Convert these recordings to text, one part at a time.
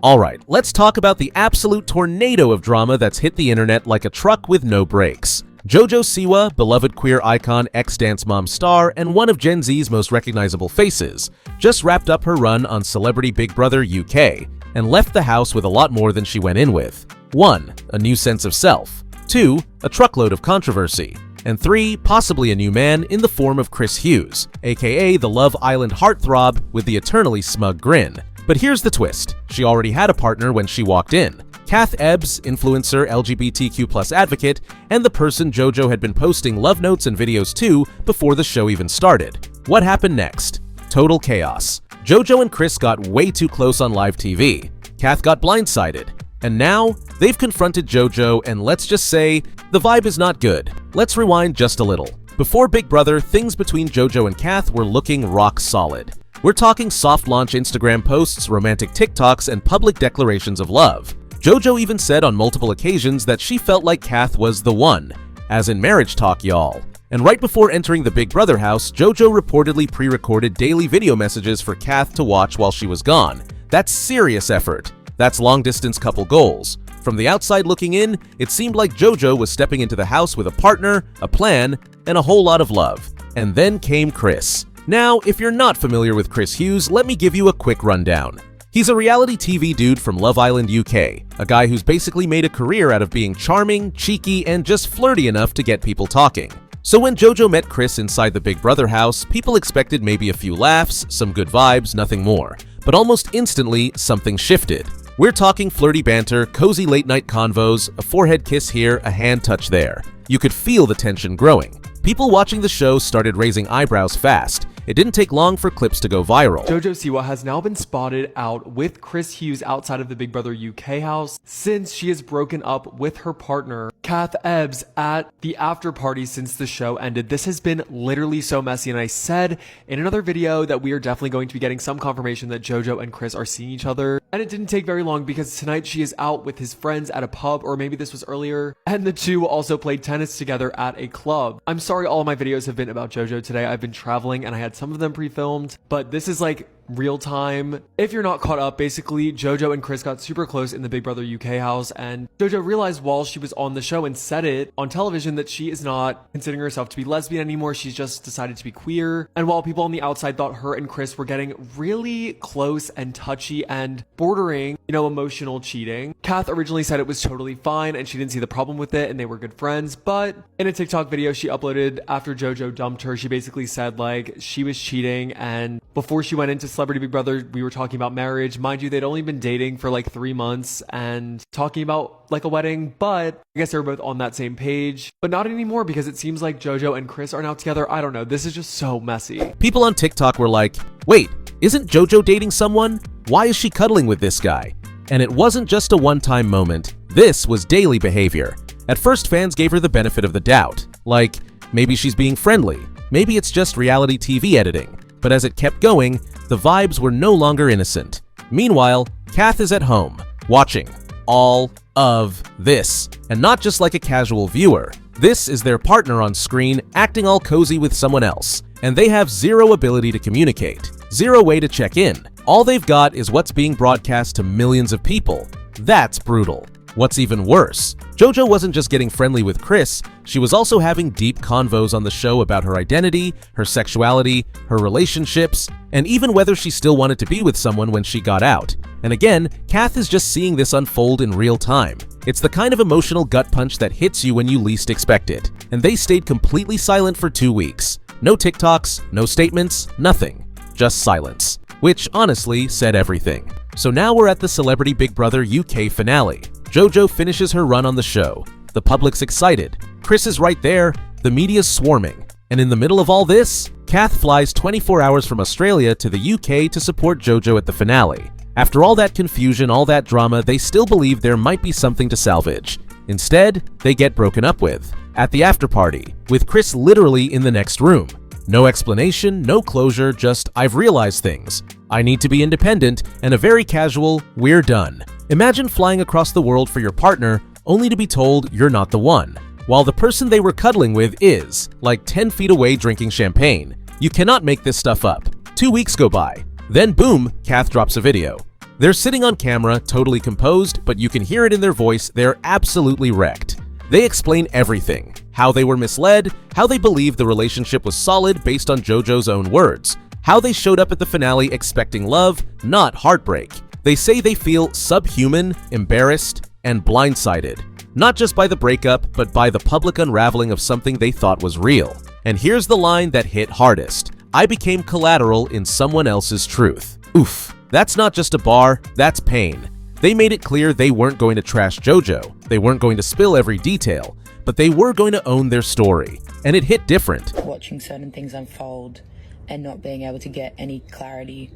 Alright, let's talk about the absolute tornado of drama that's hit the internet like a truck with no brakes. JoJo Siwa, beloved queer icon, ex-Dance Mom star, and one of Gen Z's most recognizable faces, just wrapped up her run on Celebrity Big Brother UK and left the house with a lot more than she went in with. 1. A new sense of self. 2. A truckload of controversy. And 3. Possibly a new man in the form of Chris Hughes, aka the Love Island heartthrob with the eternally smug grin. But here's the twist. She already had a partner when she walked in. Kath Ebbs, influencer, LGBTQ+ advocate, and the person JoJo had been posting love notes and videos to before the show even started. What happened next? Total chaos. JoJo and Chris got way too close on live TV. Kath got blindsided. And now, they've confronted JoJo, and let's just say, the vibe is not good. Let's rewind just a little. Before Big Brother, things between JoJo and Kath were looking rock solid. We're talking soft launch Instagram posts, romantic TikToks, and public declarations of love. JoJo even said on multiple occasions that she felt like Kath was the one, as in marriage talk, y'all. And right before entering the Big Brother house, JoJo reportedly pre-recorded daily video messages for Kath to watch while she was gone. That's serious effort. That's long-distance couple goals. From the outside looking in, it seemed like JoJo was stepping into the house with a partner, a plan, and a whole lot of love. And then came Chris. Now, if you're not familiar with Chris Hughes, let me give you a quick rundown. He's a reality TV dude from Love Island UK, a guy who's basically made a career out of being charming, cheeky, and just flirty enough to get people talking. So when JoJo met Chris inside the Big Brother house, people expected maybe a few laughs, some good vibes, nothing more. But almost instantly, something shifted. We're talking flirty banter, cozy late-night convos, a forehead kiss here, a hand touch there. You could feel the tension growing. People watching the show started raising eyebrows fast. It didn't take long for clips to go viral. JoJo Siwa has now been spotted out with Chris Hughes outside of the Big Brother UK house since she has broken up with her partner, Kath Ebbs, at the after party since the show ended. This has been literally so messy, and I said in another video that we are definitely going to be getting some confirmation that JoJo and Chris are seeing each other. And it didn't take very long because tonight she is out with his friends at a pub, or maybe this was earlier, and the two also played tennis together at a club. I'm sorry all of my videos have been about JoJo today. I've been traveling and I had some of them pre-filmed, but this is like real time. If you're not caught up, basically JoJo and Chris got super close in the Big Brother UK house, and JoJo realized while she was on the show and said it on television that she is not considering herself to be lesbian anymore. She's just decided to be queer. And while people on the outside thought her and Chris were getting really close and touchy and bordering, emotional cheating, Kath originally said it was totally fine and she didn't see the problem with it and they were good friends. But in a TikTok video she uploaded after JoJo dumped her, she basically said like she was cheating, and before she went into Celebrity Big Brother, we were talking about marriage. Mind you, they'd only been dating for like 3 months and talking about like a wedding, but I guess they were both on that same page. But not anymore because it seems like JoJo and Chris are now together. I don't know. This is just so messy. People on TikTok were like, wait, isn't JoJo dating someone? Why is she cuddling with this guy? And it wasn't just a one-time moment. This was daily behavior. At first, fans gave her the benefit of the doubt. Like, maybe she's being friendly. Maybe it's just reality TV editing. But as it kept going, the vibes were no longer innocent. Meanwhile, Kath is at home, watching all of this. And not just like a casual viewer. This is their partner on screen, acting all cozy with someone else. And they have zero ability to communicate. Zero way to check in. All they've got is what's being broadcast to millions of people. That's brutal. What's even worse, JoJo wasn't just getting friendly with Chris, she was also having deep convos on the show about her identity, her sexuality, her relationships, and even whether she still wanted to be with someone when she got out. And again, Kath is just seeing this unfold in real time. It's the kind of emotional gut punch that hits you when you least expect it. And they stayed completely silent for 2 weeks. No TikToks, no statements, nothing. Just silence. Which honestly said everything. So now we're at the Celebrity Big Brother UK finale. JoJo finishes her run on the show. The public's excited. Chris is right there. The media's swarming. And in the middle of all this, Kath flies 24 hours from Australia to the UK to support JoJo at the finale. After all that confusion, all that drama, they still believe there might be something to salvage. Instead, they get broken up with. At the after party, with Chris literally in the next room. No explanation, no closure, just I've realized things. I need to be independent, and a very casual, we're done. Imagine flying across the world for your partner, only to be told you're not the one, while the person they were cuddling with is, like 10 feet away drinking champagne. You cannot make this stuff up. 2 weeks go by. Then boom, Kath drops a video. They're sitting on camera, totally composed, but you can hear it in their voice, they're absolutely wrecked. They explain everything. How they were misled, how they believed the relationship was solid based on JoJo's own words, how they showed up at the finale expecting love, not heartbreak. They say they feel subhuman, embarrassed, and blindsided. Not just by the breakup, but by the public unraveling of something they thought was real. And here's the line that hit hardest. I became collateral in someone else's truth. Oof. That's not just a bar, that's pain. They made it clear they weren't going to trash JoJo. They weren't going to spill every detail, but they were going to own their story. And it hit different. Watching certain things unfold and not being able to get any clarity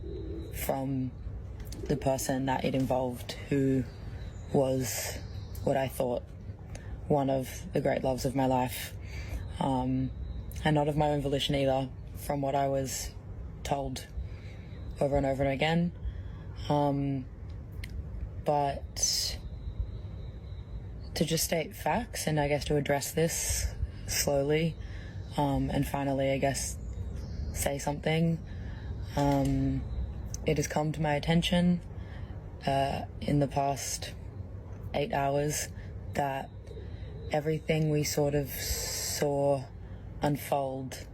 from the person that it involved, who was what I thought one of the great loves of my life, and not of my own volition either, from what I was told over and over and again. But to just state facts and I guess to address this slowly, and finally I guess say something, it has come to my attention in the past 8 hours that everything we sort of saw unfold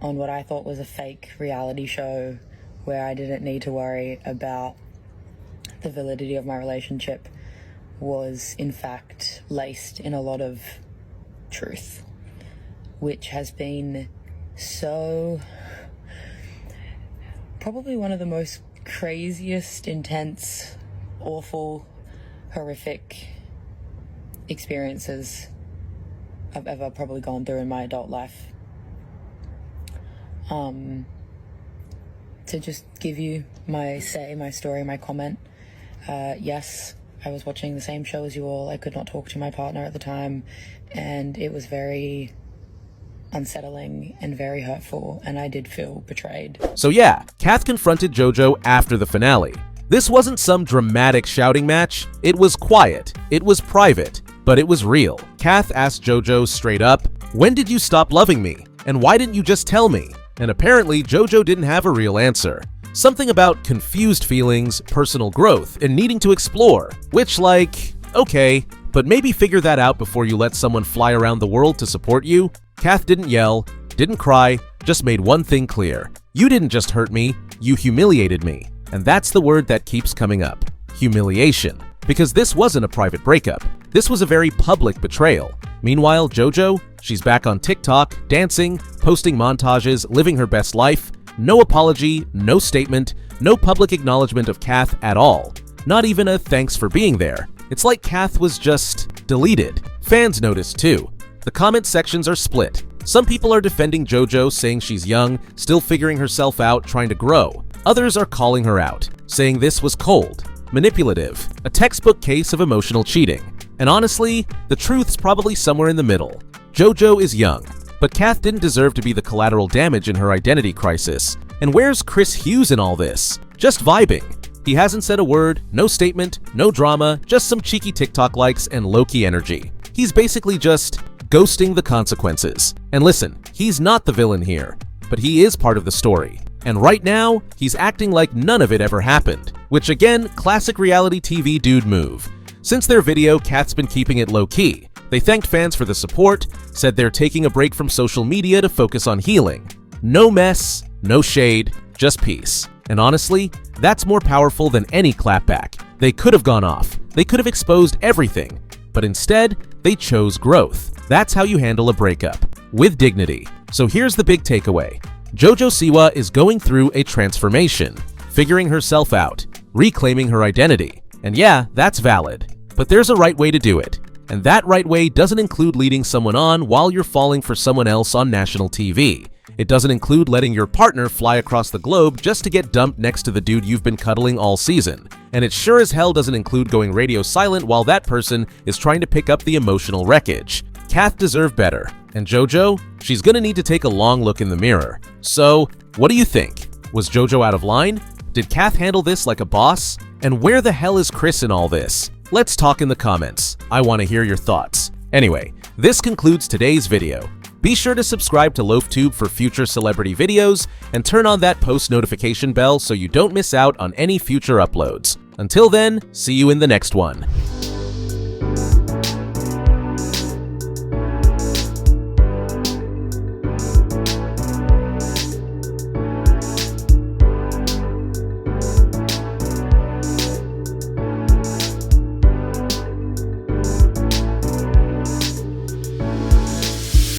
on what I thought was a fake reality show where I didn't need to worry about the validity of my relationship was in fact laced in a lot of truth, which has been so probably one of the most craziest, intense, awful, horrific experiences I've ever probably gone through in my adult life. To just give you my story, my comment, yes, I was watching the same show as you all. I could not talk to my partner at the time, and it was very unsettling and very hurtful, and I did feel betrayed. So yeah, Kath confronted JoJo after the finale. This wasn't some dramatic shouting match, it was quiet, it was private, but it was real. Kath asked JoJo straight up, "When did you stop loving me? And why didn't you just tell me?" And apparently JoJo didn't have a real answer. Something about confused feelings, personal growth, and needing to explore, which like, okay, but maybe figure that out before you let someone fly around the world to support you. Kath didn't yell, didn't cry, just made one thing clear. You didn't just hurt me, you humiliated me. And that's the word that keeps coming up. Humiliation. Because this wasn't a private breakup. This was a very public betrayal. Meanwhile, JoJo, she's back on TikTok, dancing, posting montages, living her best life. No apology, no statement, no public acknowledgement of Kath at all. Not even a thanks for being there. It's like Kath was just deleted. Fans noticed too. The comment sections are split. Some people are defending JoJo, saying she's young, still figuring herself out, trying to grow. Others are calling her out, saying this was cold, manipulative, a textbook case of emotional cheating. And honestly, the truth's probably somewhere in the middle. JoJo is young, but Kath didn't deserve to be the collateral damage in her identity crisis. And where's Chris Hughes in all this? Just vibing. He hasn't said a word, no statement, no drama, just some cheeky TikTok likes and low-key energy. He's basically just ghosting the consequences. And listen, he's not the villain here, but he is part of the story. And right now, he's acting like none of it ever happened, which again, classic reality TV dude move. Since their video, Kath's been keeping it low-key. They thanked fans for the support, said they're taking a break from social media to focus on healing. No mess, no shade, just peace. And honestly, that's more powerful than any clapback. They could have gone off. They could have exposed everything. But instead, they chose growth. That's how you handle a breakup. With dignity. So here's the big takeaway. JoJo Siwa is going through a transformation, figuring herself out, reclaiming her identity. And yeah, that's valid. But there's a right way to do it. And that right way doesn't include leading someone on while you're falling for someone else on national TV. It doesn't include letting your partner fly across the globe just to get dumped next to the dude you've been cuddling all season. And it sure as hell doesn't include going radio silent while that person is trying to pick up the emotional wreckage. Kath deserved better. And JoJo, she's gonna need to take a long look in the mirror. So, what do you think? Was JoJo out of line? Did Kath handle this like a boss? And where the hell is Chris in all this? Let's talk in the comments. I want to hear your thoughts. Anyway, this concludes today's video. Be sure to subscribe to LoafTube for future celebrity videos and turn on that post notification bell so you don't miss out on any future uploads. Until then, see you in the next one.